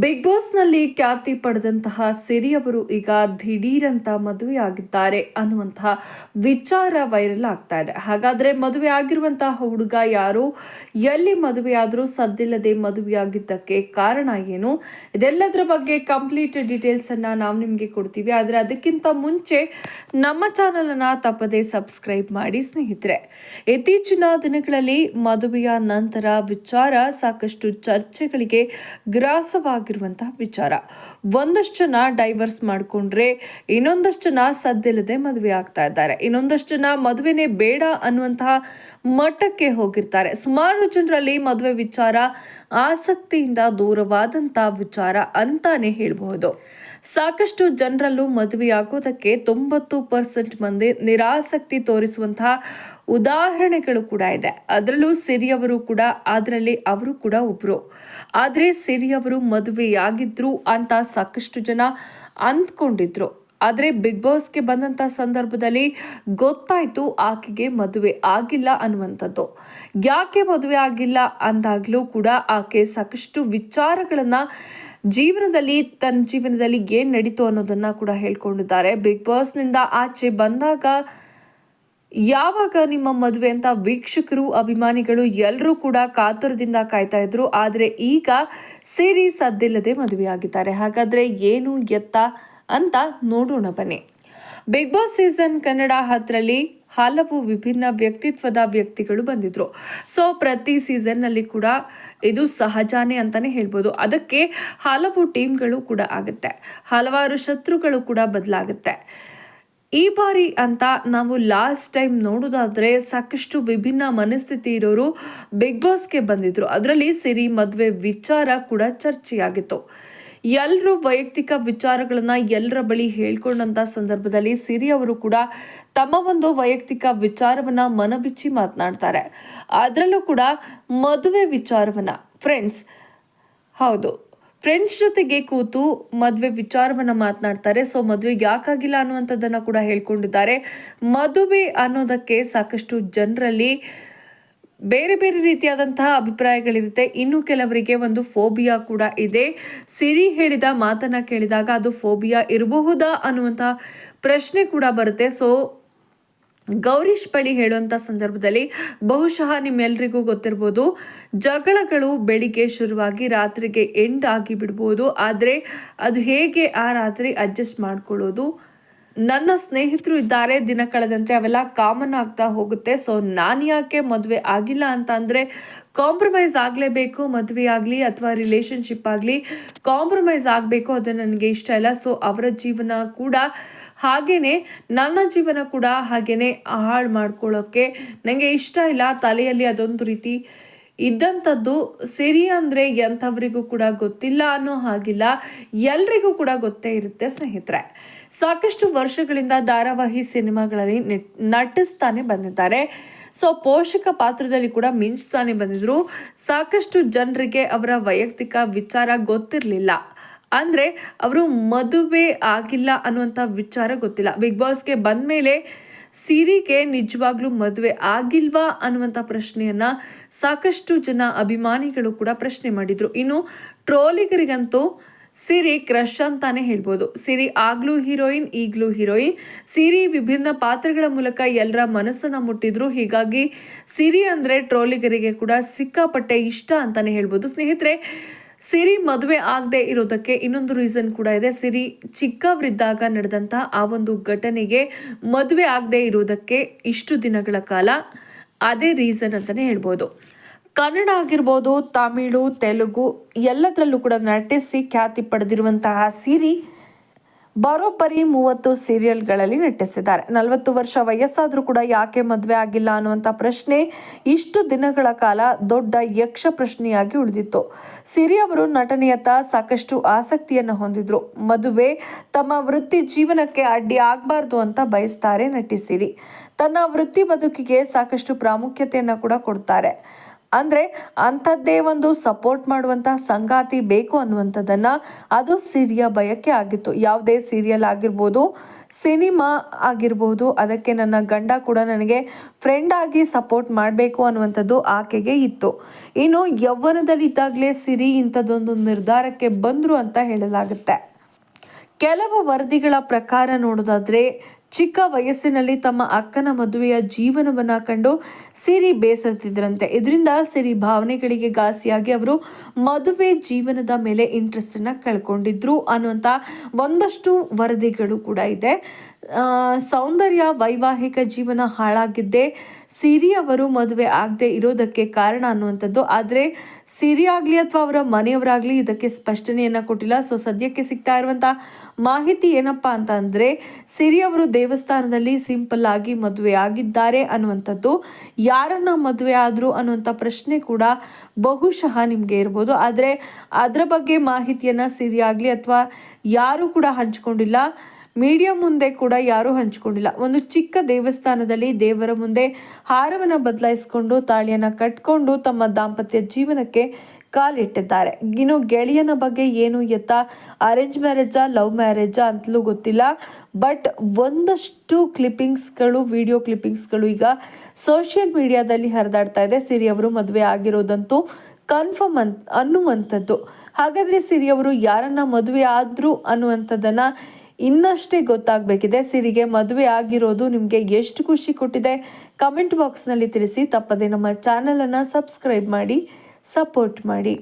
Big ಬಾಸ್ನಲ್ಲಿ ಖ್ಯಾತಿ ಪಡೆದಂತಹ ಸಿರಿ ಅವರು ಈಗ ದಿಢೀರಂತ ಮದುವೆಯಾಗಿದ್ದಾರೆ ಅನ್ನುವಂತಹ ವಿಚಾರ ವೈರಲ್ ಆಗ್ತಾ ಇದೆ. ಹಾಗಾದ್ರೆ ಮದುವೆ ಆಗಿರುವಂತಹ ಹುಡುಗ ಯಾರು, ಎಲ್ಲಿ ಮದುವೆಯಾದರೂ ಸದ್ದಿಲ್ಲದೆ ಮದುವೆಯಾಗಿದ್ದಕ್ಕೆ ಕಾರಣ ಏನು, ಇದೆಲ್ಲದರ ಬಗ್ಗೆ ಕಂಪ್ಲೀಟ್ ಡೀಟೇಲ್ಸ್ ಅನ್ನ ನಾವು ನಿಮಗೆ ಕೊಡ್ತೀವಿ. ಆದರೆ ಅದಕ್ಕಿಂತ ಮುಂಚೆ ನಮ್ಮ ಚಾನಲ್ ಅನ್ನ ತಪ್ಪದೆ ಸಬ್ಸ್ಕ್ರೈಬ್ ಮಾಡಿ ಸ್ನೇಹಿತರೆ. ಇತ್ತೀಚಿನ ದಿನಗಳಲ್ಲಿ ಮದುವೆಯ ನಂತರ ವಿಚಾರ ಸಾಕಷ್ಟು ಚರ್ಚೆಗಳಿಗೆ ಗ್ರಾಸವಾಗಿರುವಂತಹ ವಿಚಾರ. ಒಂದಷ್ಟು ಜನ ಡೈವರ್ಸ್ ಮಾಡಿಕೊಂಡ್ರೆ ಇನ್ನೊಂದಷ್ಟು ಜನ ಸದ್ದಿಲ್ಲದೆ ಮದುವೆ ಆಗ್ತಾ ಇದ್ದಾರೆ. ಇನ್ನೊಂದಷ್ಟು ಜನ ಮದುವೆನೇ ಬೇಡ ಅನ್ನುವಂತಹ ಮಟ್ಟಕ್ಕೆ ಹೋಗಿರ್ತಾರೆ. ಸುಮಾರು ಜನರಲ್ಲಿ ಮದುವೆ ವಿಚಾರ ಆಸಕ್ತಿಯಿಂದ ದೂರವಾದಂತಹ ವಿಚಾರ ಅಂತಾನೆ ಹೇಳಬಹುದು. ಸಾಕಷ್ಟು ಜನರಲ್ಲೂ ಮದುವೆಯಾಗೋದಕ್ಕೆ 90% ಮಂದಿ ನಿರಾಸಕ್ತಿ ತೋರಿಸುವಂತಹ ಉದಾಹರಣೆಗಳು ಕೂಡ ಇದೆ. ಅದರಲ್ಲೂ ಸಿರಿಯವರು ಕೂಡ ಅವರು ಕೂಡ ಒಬ್ರು. ಆದರೆ ಸಿರಿಯವರು ಮದುವೆಯಾಗಿದ್ರು ಅಂತ ಸಾಕಷ್ಟು ಜನ ಅಂದ್ಕೊಂಡಿದ್ರು. ಆದರೆ ಬಿಗ್ ಬಾಸ್ಗೆ ಬಂದಂತ ಸಂದರ್ಭದಲ್ಲಿ ಗೊತ್ತಾಯ್ತು ಆಕೆಗೆ ಮದುವೆ ಆಗಿಲ್ಲ ಅನ್ನುವಂಥದ್ದು. ಯಾಕೆ ಮದುವೆ ಆಗಿಲ್ಲ ಅಂದಾಗ್ಲೂ ಕೂಡ ಆಕೆ ಸಾಕಷ್ಟು ವಿಚಾರಗಳನ್ನ ತನ್ನ ಜೀವನದಲ್ಲಿ ಏನ್ ನಡೀತು ಅನ್ನೋದನ್ನ ಕೂಡ ಹೇಳ್ಕೊಂಡಿದ್ದಾರೆ. ಬಿಗ್ ಬಾಸ್ನಿಂದ ಆಚೆ ಬಂದಾಗ ಯಾವಾಗ ನಿಮ್ಮ ಮದುವೆ ಅಂತ ವೀಕ್ಷಕರು, ಅಭಿಮಾನಿಗಳು ಎಲ್ಲರೂ ಕೂಡ ಕಾತುರದಿಂದ ಕಾಯ್ತಾ ಇದ್ರು. ಆದ್ರೆ ಈಗ ಸಿರಿ ಸದ್ದಿಲ್ಲದೆ ಮದುವೆಯಾಗಿದ್ದಾರೆ. ಹಾಗಾದ್ರೆ ಏನು ಎತ್ತ ಅಂತ ನೋಡೋಣ ಬನ್ನಿ. ಬಿಗ್ ಬಾಸ್ ಸೀಸನ್ ಕನ್ನಡ 10ರಲ್ಲಿ ಹಲವು ವಿಭಿನ್ನ ವ್ಯಕ್ತಿತ್ವದ ವ್ಯಕ್ತಿಗಳು ಬಂದಿದ್ರು. ಸೊ ಪ್ರತಿ ಸೀಸನ್ನಲ್ಲಿ ಕೂಡ ಇದು ಸಹಜಾನೇ ಅಂತಾನೆ ಹೇಳ್ಬೋದು. ಅದಕ್ಕೆ ಹಲವು ಟೀಮ್ಗಳು ಕೂಡ ಆಗುತ್ತೆ, ಹಲವಾರು ಶತ್ರುಗಳು ಕೂಡ ಬದಲಾಗುತ್ತೆ. ಈ ಬಾರಿ ಅಂತ ನಾವು ಲಾಸ್ಟ್ ಟೈಮ್ ನೋಡೋದಾದ್ರೆ ಸಾಕಷ್ಟು ವಿಭಿನ್ನ ಮನಸ್ಥಿತಿ ಇರೋರು ಬಿಗ್ ಬಾಸ್ಗೆ ಬಂದಿದ್ರು. ಅದರಲ್ಲಿ ಸಿರಿ ಮದುವೆ ವಿಚಾರ ಕೂಡ ಚರ್ಚೆಯಾಗಿತ್ತು. ಎಲ್ಲರೂ ವೈಯಕ್ತಿಕ ವಿಚಾರಗಳನ್ನ ಎಲ್ಲರ ಬಳಿ ಹೇಳ್ಕೊಂಡಂತ ಸಂದರ್ಭದಲ್ಲಿ ಸಿರಿ ಅವರು ಕೂಡ ತಮ್ಮ ಒಂದು ವೈಯಕ್ತಿಕ ವಿಚಾರವನ್ನ ಮನಬಿಚ್ಚಿ ಮಾತನಾಡ್ತಾರೆ. ಅದರಲ್ಲೂ ಕೂಡ ಮದುವೆ ವಿಚಾರವನ್ನ ಫ್ರೆಂಡ್ಸ್ ಜೊತೆಗೆ ಕೂತು ಮದುವೆ ವಿಚಾರವನ್ನ ಮಾತನಾಡ್ತಾರೆ. ಸೊ ಮದುವೆ ಯಾಕಾಗಿಲ್ಲ ಅನ್ನುವಂಥದ್ದನ್ನ ಕೂಡ ಹೇಳ್ಕೊಂಡಿದ್ದಾರೆ. ಮದುವೆ ಅನ್ನೋದಕ್ಕೆ ಸಾಕಷ್ಟು ಜನರಲ್ಲಿ ಬೇರೆ ಬೇರೆ ರೀತಿಯಾದಂತಹ ಅಭಿಪ್ರಾಯಗಳಿರುತ್ತೆ. ಇನ್ನು ಕೆಲವರಿಗೆ ಒಂದು ಫೋಬಿಯಾ ಕೂಡ ಇದೆ. ಸಿರಿ ಹೇಳಿದ ಮಾತನ್ನ ಕೇಳಿದಾಗ ಅದು ಫೋಬಿಯಾ ಇರಬಹುದಾ ಅನ್ನುವಂತಹ ಪ್ರಶ್ನೆ ಕೂಡ ಬರುತ್ತೆ. ಸೊ ಗೌರೀಶ್ ಬಳಿ ಹೇಳುವಂತ ಸಂದರ್ಭದಲ್ಲಿ ಬಹುಶಃ ನಿಮ್ಮೆಲ್ರಿಗೂ ಗೊತ್ತಿರ್ಬೋದು, ಜಗಳಗಳು ಬೆಳಿಗ್ಗೆ ಶುರುವಾಗಿ ರಾತ್ರಿಗೆ ಎಂಡ್ ಆಗಿ ಬಿಡ್ಬೋದು. ಆದರೆ ಅದು ಹೇಗೆ ಆ ರಾತ್ರಿ ಅಡ್ಜಸ್ಟ್ ಮಾಡ್ಕೊಳ್ಳೋದು, ನನ್ನ ಸ್ನೇಹಿತರು ಇದ್ದಾರೆ, ದಿನ ಕಳೆದಂತೆ ಅವೆಲ್ಲ ಕಾಮನ್ ಆಗ್ತಾ ಹೋಗುತ್ತೆ. ಸೊ ನಾನು ಯಾಕೆ ಮದುವೆ ಆಗಿಲ್ಲ ಅಂತ ಅಂದರೆ ಕಾಂಪ್ರಮೈಸ್ ಆಗಲೇಬೇಕು. ಮದುವೆ ಆಗಲಿ ಅಥವಾ ರಿಲೇಷನ್ಶಿಪ್ ಆಗಲಿ ಕಾಂಪ್ರಮೈಸ್ ಆಗಬೇಕು, ಅದು ನನಗೆ ಇಷ್ಟ ಇಲ್ಲ. ಸೊ ಅವರ ಜೀವನ ಕೂಡ ಹಾಗೇನೆ, ನನ್ನ ಜೀವನ ಕೂಡ ಹಾಗೇನೆ ಹಾಳು ಮಾಡ್ಕೊಳ್ಳೋಕ್ಕೆ ನನಗೆ ಇಷ್ಟ ಇಲ್ಲ. ತಲೆಯಲ್ಲಿ ಅದೊಂದು ರೀತಿ ಇದ್ದಂಥದ್ದು. ಸಿರಿ ಅಂದರೆ ಎಂಥವರಿಗೂ ಕೂಡ ಗೊತ್ತಿಲ್ಲ ಅನ್ನೋ ಹಾಗಿಲ್ಲ, ಎಲ್ರಿಗೂ ಕೂಡ ಗೊತ್ತೇ ಇರುತ್ತೆ ಸ್ನೇಹಿತರೆ. ಸಾಕಷ್ಟು ವರ್ಷಗಳಿಂದ ಧಾರಾವಾಹಿ ಸಿನಿಮಾಗಳಲ್ಲಿ ನಟಿಸ್ತಾನೆ ಬಂದಿದ್ದಾರೆ. ಸೊ ಪೋಷಕ ಪಾತ್ರದಲ್ಲಿ ಕೂಡ ಮಿಂಚ್ತಾನೆ ಬಂದಿದ್ರು. ಸಾಕಷ್ಟು ಜನರಿಗೆ ಅವರ ವೈಯಕ್ತಿಕ ವಿಚಾರ ಗೊತ್ತಿರಲಿಲ್ಲ. ಅಂದ್ರೆ ಅವರು ಮದುವೆ ಆಗಿಲ್ಲ ಅನ್ನುವಂಥ ವಿಚಾರ ಗೊತ್ತಿಲ್ಲ. ಬಿಗ್ ಬಾಸ್ಗೆ ಬಂದ ಮೇಲೆ ಸಿರಿಗೆ ನಿಜವಾಗ್ಲೂ ಮದುವೆ ಆಗಿಲ್ವಾ ಅನ್ನುವಂಥ ಪ್ರಶ್ನೆಯನ್ನ ಸಾಕಷ್ಟು ಜನ ಅಭಿಮಾನಿಗಳು ಕೂಡ ಪ್ರಶ್ನೆ ಮಾಡಿದ್ರು. ಇನ್ನು ಟ್ರೋಲಿಗರಿಗಂತೂ ಸಿರಿ ಕ್ರಶ್ ಅಂತಾನೆ ಹೇಳ್ಬೋದು. ಸಿರಿ ಆಗ್ಲೂ ಹೀರೋಯಿನ್, ಈಗಲೂ ಹೀರೋಯಿನ್. ಸಿರಿ ವಿಭಿನ್ನ ಪಾತ್ರಗಳ ಮೂಲಕ ಎಲ್ಲರ ಮನಸ್ಸನ್ನ ಮುಟ್ಟಿದ್ರು. ಹೀಗಾಗಿ ಸಿರಿ ಅಂದ್ರೆ ಟ್ರೋಲಿಗರಿಗೆ ಕೂಡ ಸಿಕ್ಕಾಪಟ್ಟೆ ಇಷ್ಟ ಅಂತಾನೆ ಹೇಳ್ಬೋದು. ಸ್ನೇಹಿತರೆ, ಸಿರಿ ಮದುವೆ ಆಗದೆ ಇರೋದಕ್ಕೆ ಇನ್ನೊಂದು ರೀಸನ್ ಕೂಡ ಇದೆ. ಸಿರಿ ಚಿಕ್ಕವರಿದ್ದಾಗ ನಡೆದಂತ ಆ ಒಂದು ಘಟನೆಗೆ ಮದುವೆ ಆಗದೆ ಇರೋದಕ್ಕೆ ಇಷ್ಟು ದಿನಗಳ ಕಾಲ ಅದೇ ರೀಸನ್ ಅಂತಾನೆ ಹೇಳ್ಬೋದು. ಕನ್ನಡ ಆಗಿರ್ಬೋದು, ತಮಿಳು, ತೆಲುಗು ಎಲ್ಲದರಲ್ಲೂ ಕೂಡ ನಟಿಸಿ ಖ್ಯಾತಿ ಪಡೆದಿರುವಂತಹ ಸಿರಿ ಬರೋಬ್ಬರಿ 30 ಸೀರಿಯಲ್ಗಳಲ್ಲಿ ನಟಿಸಿದ್ದಾರೆ. 40 ವರ್ಷ ವಯಸ್ಸಾದ್ರೂ ಕೂಡ ಯಾಕೆ ಮದುವೆ ಆಗಿಲ್ಲ ಅನ್ನುವಂಥ ಪ್ರಶ್ನೆ ಇಷ್ಟು ದಿನಗಳ ಕಾಲ ದೊಡ್ಡ ಯಕ್ಷ ಪ್ರಶ್ನೆಯಾಗಿ ಉಳಿದಿತ್ತು. ಸಿರಿ ಅವರು ನಟನೆಯತ್ತ ಸಾಕಷ್ಟು ಆಸಕ್ತಿಯನ್ನು ಹೊಂದಿದ್ರು. ಮದುವೆ ತಮ್ಮ ವೃತ್ತಿ ಜೀವನಕ್ಕೆ ಅಡ್ಡಿ ಆಗಬಾರ್ದು ಅಂತ ಬಯಸ್ತಾರೆ ನಟಿ ಸಿರಿ. ತನ್ನ ವೃತ್ತಿ ಬದುಕಿಗೆ ಸಾಕಷ್ಟು ಪ್ರಾಮುಖ್ಯತೆಯನ್ನು ಕೂಡ ಕೊಡ್ತಾರೆ. ಅಂದರೆ ಅಂಥದ್ದೇ ಒಂದು ಸಪೋರ್ಟ್ ಮಾಡುವಂತಹ ಸಂಗಾತಿ ಬೇಕು ಅನ್ನುವಂಥದ್ದನ್ನು ಅದು ಸಿರಿಯ ಬಯಕೆ ಆಗಿತ್ತು. ಯಾವುದೇ ಸೀರಿಯಲ್ ಆಗಿರ್ಬೋದು, ಸಿನಿಮಾ ಆಗಿರ್ಬೋದು, ಅದಕ್ಕೆ ನನ್ನ ಗಂಡ ಕೂಡ ನನಗೆ ಫ್ರೆಂಡ್ ಆಗಿ ಸಪೋರ್ಟ್ ಮಾಡಬೇಕು ಅನ್ನುವಂಥದ್ದು ಆಕೆಗೆ ಇತ್ತು. ಇನ್ನು ಯೌವನದಲ್ಲಿದ್ದಾಗಲೇ ಸಿರಿ ಇಂಥದ್ದೊಂದು ನಿರ್ಧಾರಕ್ಕೆ ಬಂದರು ಅಂತ ಹೇಳಲಾಗುತ್ತೆ. ಕೆಲವು ವರದಿಗಳ ಪ್ರಕಾರ ನೋಡೋದಾದ್ರೆ ಚಿಕ್ಕ ವಯಸ್ಸಿನಲ್ಲಿ ತಮ್ಮ ಅಕ್ಕನ ಮದುವೆಯ ಜೀವನವನ್ನ ಕಂಡು ಸಿರಿ ಬೇಸತ್ತಿದ್ರಂತೆ. ಇದರಿಂದ ಸಿರಿ ಭಾವನೆಗಳಿಗೆ ಘಾಸಿಯಾಗಿ ಅವರು ಮದುವೆ ಜೀವನದ ಮೇಲೆ ಇಂಟ್ರೆಸ್ಟ್ ಅನ್ನ ಕಳ್ಕೊಂಡಿದ್ರು ಅನ್ನುವಂಥ ಒಂದಷ್ಟು ವರದಿಗಳು ಕೂಡ ಇದೆ. ಸೌಂದರ್ಯ, ವೈವಾಹಿಕ ಜೀವನ ಹಾಳಾಗಿದ್ದೇ ಸಿರಿ ಅವರು ಮದುವೆ ಆಗದೆ ಇರೋದಕ್ಕೆ ಕಾರಣ ಅನ್ನುವಂಥದ್ದು. ಆದರೆ ಸಿರಿ ಆಗಲಿ ಅಥವಾ ಅವರ ಮನೆಯವರಾಗಲಿ ಇದಕ್ಕೆ ಸ್ಪಷ್ಟನೆಯನ್ನು ಕೊಟ್ಟಿಲ್ಲ. ಸೊ ಸದ್ಯಕ್ಕೆ ಸಿಗ್ತಾ ಇರುವಂಥ ಮಾಹಿತಿ ಏನಪ್ಪಾ ಅಂತ ಅಂದರೆ, ಸಿರಿ ಅವರು ದೇವಸ್ಥಾನದಲ್ಲಿ ಸಿಂಪಲ್ ಆಗಿ ಮದುವೆ ಆಗಿದ್ದಾರೆ ಅನ್ನುವಂಥದ್ದು. ಯಾರನ್ನ ಮದುವೆ ಆದರು ಅನ್ನುವಂಥ ಪ್ರಶ್ನೆ ಕೂಡ ಬಹುಶಃ ನಿಮಗೆ ಇರ್ಬೋದು. ಆದರೆ ಅದರ ಬಗ್ಗೆ ಮಾಹಿತಿಯನ್ನು ಸಿರಿ ಆಗಲಿ ಅಥವಾ ಯಾರೂ ಕೂಡ ಹಂಚ್ಕೊಂಡಿಲ್ಲ. ಮೀಡಿಯಾ ಮುಂದೆ ಕೂಡ ಯಾರೂ ಹಂಚಿಕೊಂಡಿಲ್ಲ. ಒಂದು ಚಿಕ್ಕ ದೇವಸ್ಥಾನದಲ್ಲಿ ದೇವರ ಮುಂದೆ ಹಾರವನ್ನು ಬದಲಾಯಿಸಿಕೊಂಡು ತಾಳಿಯನ್ನು ಕಟ್ಕೊಂಡು ತಮ್ಮ ದಾಂಪತ್ಯ ಜೀವನಕ್ಕೆ ಕಾಲಿಟ್ಟಿದ್ದಾರೆ. ಇನ್ನು ಗೆಳೆಯನ ಬಗ್ಗೆ ಏನು ಎತ್ತ ಅರೇಂಜ್ ಮ್ಯಾರೇಜಾ ಲವ್ ಮ್ಯಾರೇಜಾ ಅಂತಲೂ ಗೊತ್ತಿಲ್ಲ. ಬಟ್ ಒಂದಷ್ಟು ಕ್ಲಿಪ್ಪಿಂಗ್ಸ್ಗಳು, ವಿಡಿಯೋ ಕ್ಲಿಪ್ಪಿಂಗ್ಸ್ಗಳು ಈಗ ಸೋಷಿಯಲ್ ಮೀಡಿಯಾದಲ್ಲಿ ಹರಿದಾಡ್ತಾ ಇದೆ. ಸಿರಿ ಅವರು ಮದುವೆ ಆಗಿರೋದಂತೂ ಕನ್ಫರ್ಮ್ ಅನ್ನುವಂಥದ್ದು. ಹಾಗಾದರೆ ಸಿರಿ ಅವರು ಯಾರನ್ನ ಮದುವೆ ಆದ್ರು ಅನ್ನುವಂಥದ್ದನ್ನು ಇನ್ನಷ್ಟೇ ಗೊತ್ತಾಗಬೇಕಿದೆ. ಸಿರಿಗೆ ಮದುವೆ ಆಗಿರೋದು ನಿಮಗೆ ಎಷ್ಟು ಖುಷಿ ಕೊಟ್ಟಿದೆ ಕಮೆಂಟ್ ಬಾಕ್ಸ್ನಲ್ಲಿ ತಿಳಿಸಿ. ತಪ್ಪದೆ ನಮ್ಮ ಚಾನಲನ್ನು ಸಬ್ಸ್ಕ್ರೈಬ್ ಮಾಡಿ, ಸಪೋರ್ಟ್ ಮಾಡಿ.